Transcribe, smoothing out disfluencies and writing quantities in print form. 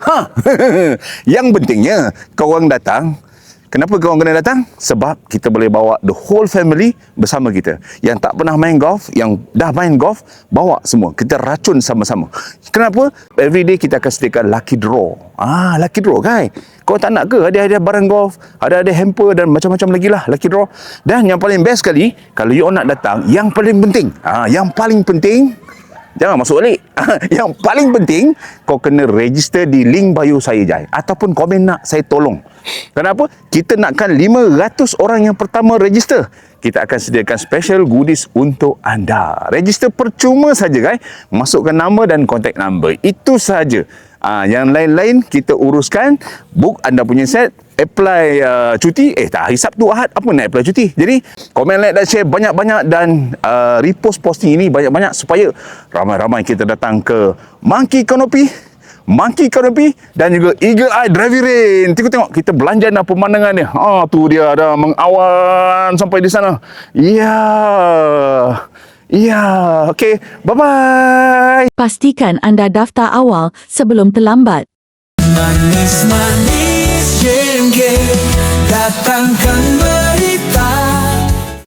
Ha. Yang pentingnya korang datang. Kenapa korang kena datang? Sebab kita boleh bawa the whole family bersama kita. Yang tak pernah main golf, yang dah main golf, bawa semua. Kita racun sama-sama. Kenapa? Every day kita akan sediakan lucky draw. Lucky draw kan? Kau tak nak ke hadiah-hadiah barang golf, ada hamper dan macam-macam lagi lah lucky draw. Dan yang paling best sekali, kalau you nak datang, yang paling penting, jangan masuk balik. Yang paling penting, kau kena register di link bio saya, Jai. Ataupun komen nak saya tolong. Kenapa? Kita nakkan 500 orang yang pertama register. Kita akan sediakan special goodies untuk anda. Register percuma saja, guys. Masukkan nama dan contact number. Itu saja. Yang lain-lain kita uruskan. Book anda punya set. Apply cuti. Hari Sabtu Ahad apa nak apply cuti. Jadi komen, like dan share banyak-banyak. Dan repost posting ini banyak-banyak supaya ramai-ramai kita datang ke Monkey Canopy dan juga Eagle Eye Driving Range. Tengok kita belanja dah pemandangan dia. Tu dia ada mengawan sampai di sana. Okey, bye-bye. Pastikan anda daftar awal sebelum terlambat. Manis-manis jengke datangkan